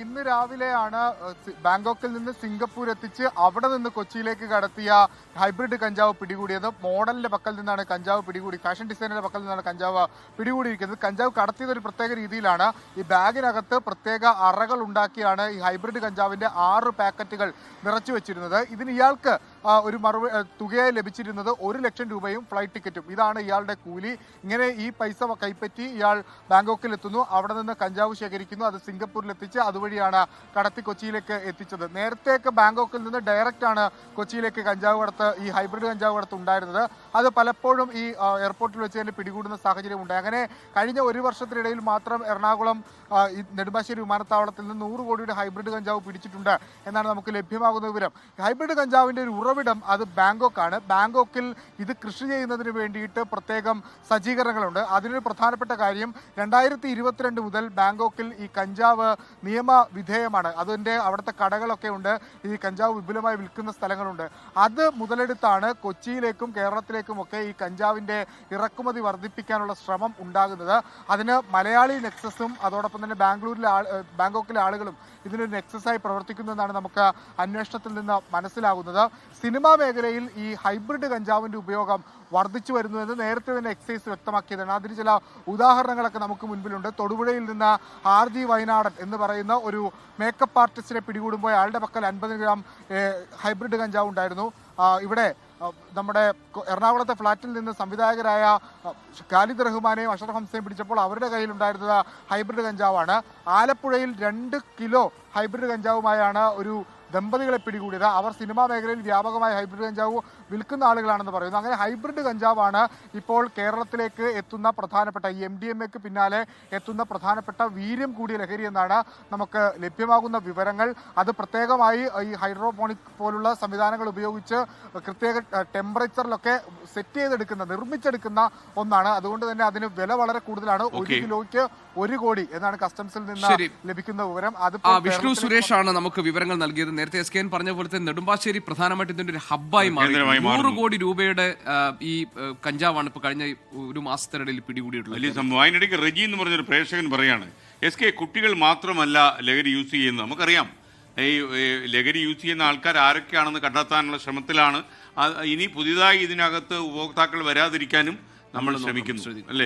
ഇന്ന് രാവിലെയാണ് ബാങ്കോക്കിൽ നിന്ന് സിംഗപ്പൂർ എത്തിച്ച് അവിടെ നിന്ന് കൊച്ചിയിലേക്ക് കടത്തിയ ഹൈബ്രിഡ് കഞ്ചാവ് പിടികൂടിയത്. മോഡലിന്റെ പക്കൽ നിന്നാണ് കഞ്ചാവ് പിടികൂടി, ഫാഷൻ ഡിസൈനറുടെ പക്കൽ നിന്നാണ് കഞ്ചാവ് പിടികൂടിയിരിക്കുന്നത്. കഞ്ചാവ് കടത്തിയത് ഒരു പ്രത്യേക രീതിയിലാണ്. ഈ ബാഗിനകത്ത് പ്രത്യേക അറകൾ ഉണ്ടാക്കിയാണ് ഈ ഹൈബ്രിഡ് കഞ്ചാവിന്റെ 6 പാക്കറ്റുകൾ നിറച്ചു വെച്ചിരുന്നത്. ഇതിന് ഇയാൾക്ക് ഒരു തുകയായി ലഭിച്ചിരുന്നത് 1 ലക്ഷം രൂപയും ഫ്ലൈറ്റ് ടിക്കറ്റും. ഇതാണ് ഇയാളുടെ കൂലി. ഇങ്ങനെ ഈ പൈസ കൈപ്പറ്റി ഇയാൾ ബാങ്കോക്കിൽ എത്തുന്നു, അവിടെ നിന്ന് കഞ്ചാവ് ശേഖരിക്കുന്നു, അത് സിംഗപ്പൂരിൽ എത്തിച്ച് അതുവഴിയാണ് കടത്തി കൊച്ചിയിലേക്ക് എത്തിച്ചത്. നേരത്തെയൊക്കെ ബാങ്കോക്കിൽ നിന്ന് ഡയറക്റ്റ് ആണ് കൊച്ചിയിലേക്ക് കഞ്ചാവ് കടത്ത്, ഈ ഹൈബ്രിഡ് കഞ്ചാവ് കടത്ത് ഉണ്ടായിരുന്നത്. അത് പലപ്പോഴും ഈ എയർപോർട്ടിൽ വെച്ച് തന്നെ പിടികൂടുന്ന സാഹചര്യം ഉണ്ട്. അങ്ങനെ കഴിഞ്ഞ 1 വർഷത്തിനിടയിൽ മാത്രം എറണാകുളം നെടുമ്പാശ്ശേരി വിമാനത്താവളത്തിൽ നിന്ന് 100 കോടിയുടെ ഹൈബ്രിഡ് കഞ്ചാവ് പിടിച്ചിട്ടുണ്ട് എന്നാണ് നമുക്ക് ലഭ്യമാകുന്ന വിവരം. ഹൈബ്രിഡ് കഞ്ചാവിന്റെ ഒരു ഉറവിടം അത് ബാങ്കോക്കാണ്. ബാങ്കോക്കിൽ ഇത് കൃഷി ചെയ്യുന്നതിന് വേണ്ടിയിട്ട് പ്രത്യേകം സജ്ജീകരണങ്ങളുണ്ട്. അതിനൊരു പ്രധാനപ്പെട്ട കാര്യം 2022 മുതൽ ബാങ്കോക്കിൽ ഈ കഞ്ചാവ് നിയമവിധേയമാണ്. അതിൻ്റെ അവിടുത്തെ കടകളൊക്കെ ഉണ്ട്, ഈ കഞ്ചാവ് വിപുലമായി വിൽക്കുന്ന സ്ഥലങ്ങളുണ്ട്. അത് മുതലെടുത്താണ് കൊച്ചിയിലേക്കും കേരളത്തിലേക്കും ഒക്കെ ഈ കഞ്ചാവിൻ്റെ ഇറക്കുമതി വർദ്ധിപ്പിക്കാനുള്ള ശ്രമം ഉണ്ടാകുന്നത്. അതിന് മലയാളി നെക്സസും അതോടൊപ്പം തന്നെ ബാങ്കോക്കിലെ ആളുകളും ഇതിനൊരു നെക്സസായി പ്രവർത്തിക്കുന്നതെന്നാണ് നമുക്ക് അന്വേഷണത്തിൽ നിന്ന് മനസ്സിലാകുന്നത്. സിനിമാ മേഖലയിൽ ഈ ഹൈബ്രിഡ് കഞ്ചാവിൻ്റെ ഉപയോഗം വർദ്ധിച്ചു വരുന്നുവെന്ന് നേരത്തെ തന്നെ എക്സൈസ് വ്യക്തമാക്കിയതാണ്. അതിന് ചില ഉദാഹരണങ്ങളൊക്കെ നമുക്ക് മുൻപിലുണ്ട്. തൊടുപുഴയിൽ നിന്ന് RG വയനാടൻ എന്ന് പറയുന്ന ഒരു മേക്കപ്പ് ആർട്ടിസ്റ്റിനെ പിടികൂടുമ്പോൾ അയാളുടെ പക്കൽ 50 ഗ്രാം ഹൈബ്രിഡ് കഞ്ചാവ് ഉണ്ടായിരുന്നു. ഇവിടെ നമ്മുടെ എറണാകുളത്തെ ഫ്ളാറ്റിൽ നിന്ന് സംവിധായകരായ ഖാലിദ് റഹ്മാനെയും അഷറഫ് ഹംസയും പിടിച്ചപ്പോൾ അവരുടെ കയ്യിലുണ്ടായിരുന്നത് ഹൈബ്രിഡ് കഞ്ചാവാണ്. ആലപ്പുഴയിൽ 2 കിലോ ഹൈബ്രിഡ് കഞ്ചാവുമായാണ് ഒരു ദമ്പതികളെ പിടികൂടിയത്. അവർ സിനിമാ മേഖലയിൽ വ്യാപകമായി ഹൈബ്രിഡ് കഞ്ചാവ് വിൽക്കുന്ന ആളുകളാണെന്ന് പറയുന്നു. അങ്ങനെ ഹൈബ്രിഡ് കഞ്ചാവാണ് ഇപ്പോൾ കേരളത്തിലേക്ക് എത്തുന്ന പ്രധാനപ്പെട്ട ഈ MDMAക്ക് പിന്നാലെ എത്തുന്ന പ്രധാനപ്പെട്ട വീര്യം കൂടിയ ലഹരി എന്നാണ് നമുക്ക് ലഭ്യമാകുന്ന വിവരങ്ങൾ. അത് പ്രത്യേകമായി ഈ ഹൈഡ്രോപോണിക് പോലുള്ള സംവിധാനങ്ങൾ ഉപയോഗിച്ച് പ്രത്യേക ടെമ്പറേച്ചറിലൊക്കെ സെറ്റ് ചെയ്തെടുക്കുന്ന നിർമ്മിച്ചെടുക്കുന്ന ഒന്നാണ്. അതുകൊണ്ട് തന്നെ അതിന് വില വളരെ കൂടുതലാണ്. 1 കിലോയ്ക്ക് 1 കോടി എന്നാണ് കസ്റ്റംസിൽ നിന്ന് ലഭിക്കുന്ന വിവരം. അത് വിഷ്ണു സുരേഷാണ് നമുക്ക് വിവരങ്ങൾ നൽകിയത്. നേരത്തെ SKN പറഞ്ഞ പോലത്തെ നെടുമ്പാശ്ശേരി പ്രധാനമായിട്ടും ഇതിന്റെ ഒരു ഹബ്ബായി മാറി 100 കോടി രൂപയുടെ ഈ കഞ്ചാവാണ് ഇപ്പൊ കഴിഞ്ഞ 1 മാസത്തിനിടയിൽ പിടികൂടിയിട്ടുള്ളത്. വലിയ സംഭവം. അതിനിടയ്ക്ക് റെജി എന്ന് പറഞ്ഞൊരു പ്രേക്ഷകൻ പറയാണ്, SK കുട്ടികൾ മാത്രമല്ല ലഹരി യൂസ് ചെയ്യുന്നത്. നമുക്കറിയാം ഈ ലഹരി യൂസ് ചെയ്യുന്ന ആൾക്കാർ ആരൊക്കെയാണെന്ന് കണ്ടെത്താനുള്ള ശ്രമത്തിലാണ്. ഇനി പുതിയതായി ഇതിനകത്ത് ഉപഭോക്താക്കൾ വരാതിരിക്കാനും നമ്മൾ ശ്രമിക്കുന്നു, അല്ലേ?